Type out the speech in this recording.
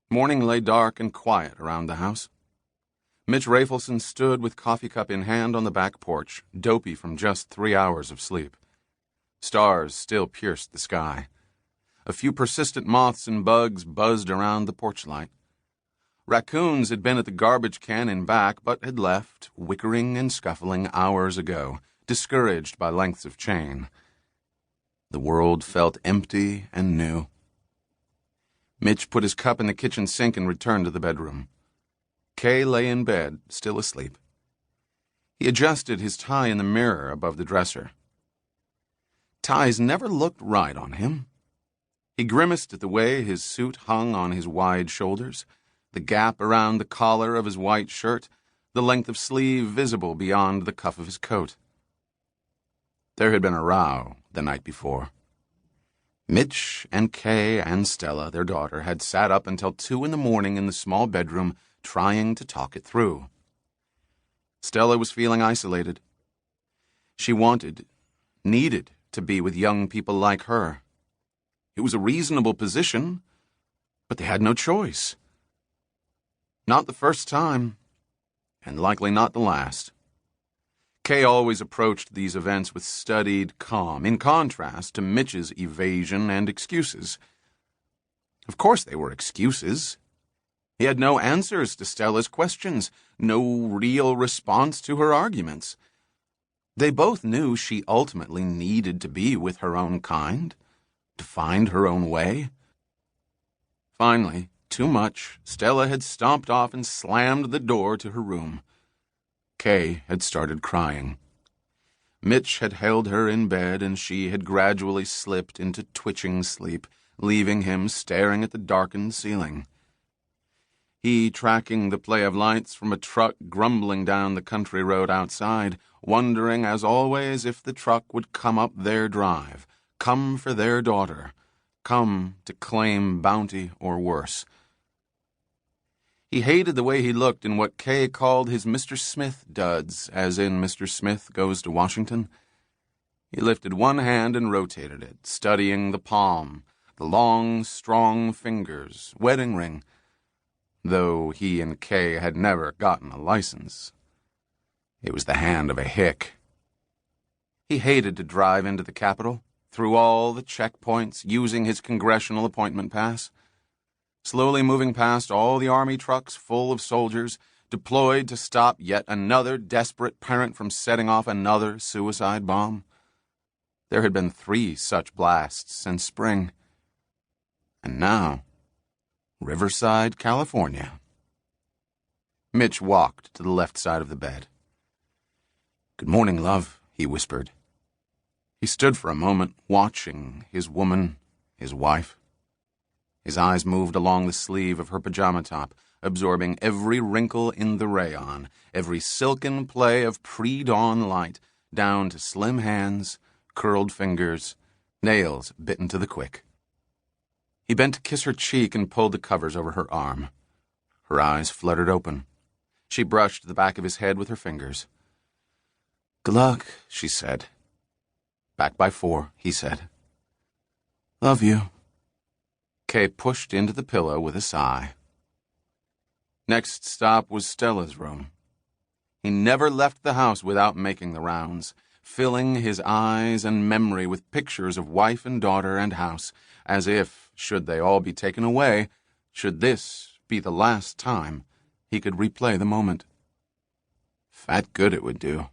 Morning lay dark and quiet around the house. Mitch Rafelson stood with coffee cup in hand on the back porch, dopey from just 3 hours of sleep. Stars still pierced the sky. A few persistent moths and bugs buzzed around the porch light. Raccoons had been at the garbage can in back, but had left, whickering and scuffling hours ago, discouraged by lengths of chain. The world felt empty and new. Mitch put his cup in the kitchen sink and returned to the bedroom. Kay lay in bed, still asleep. He adjusted his tie in the mirror above the dresser. Ties never looked right on him. He grimaced at the way his suit hung on his wide shoulders, the gap around the collar of his white shirt, the length of sleeve visible beyond the cuff of his coat. There had been a row the night before. Mitch and Kay and Stella, their daughter, had sat up until 2 in the morning in the small bedroom trying to talk it through. Stella was feeling isolated. She needed to be with young people like her. It was a reasonable position, but they had no choice. Not the first time, and likely not the last. Kay always approached these events with studied calm, in contrast to Mitch's evasion and excuses. Of course they were excuses. He had no answers to Stella's questions, no real response to her arguments. They both knew she ultimately needed to be with her own kind, to find her own way. Finally, too much, Stella had stomped off and slammed the door to her room. Kay had started crying. Mitch had held her in bed, and she had gradually slipped into twitching sleep, leaving him staring at the darkened ceiling. He tracking the play of lights from a truck grumbling down the country road outside, wondering, as always, if the truck would come up their drive, come for their daughter, come to claim bounty or worse. He hated the way he looked in what Kay called his Mr. Smith duds, as in Mr. Smith Goes to Washington. He lifted one hand and rotated it, studying the palm, the long, strong fingers, wedding ring, though he and Kay had never gotten a license. It was the hand of a hick. He hated to drive into the Capitol, through all the checkpoints, using his congressional appointment pass. Slowly moving past all the army trucks full of soldiers, deployed to stop yet another desperate parent from setting off another suicide bomb. There had been 3 such blasts since spring. And now, Riverside, California. Mitch walked to the left side of the bed. "Good morning, love," he whispered. He stood for a moment, watching his woman, his wife. His eyes moved along the sleeve of her pajama top, absorbing every wrinkle in the rayon, every silken play of pre-dawn light, down to slim hands, curled fingers, nails bitten to the quick. He bent to kiss her cheek and pulled the covers over her arm. Her eyes fluttered open. She brushed the back of his head with her fingers. "Good luck," she said. "Back by 4, he said. "Love you." Kay pushed into the pillow with a sigh. Next stop was Stella's room. He never left the house without making the rounds, filling his eyes and memory with pictures of wife and daughter and house, as if, should they all be taken away, should this be the last time, he could replay the moment. Fat good it would do.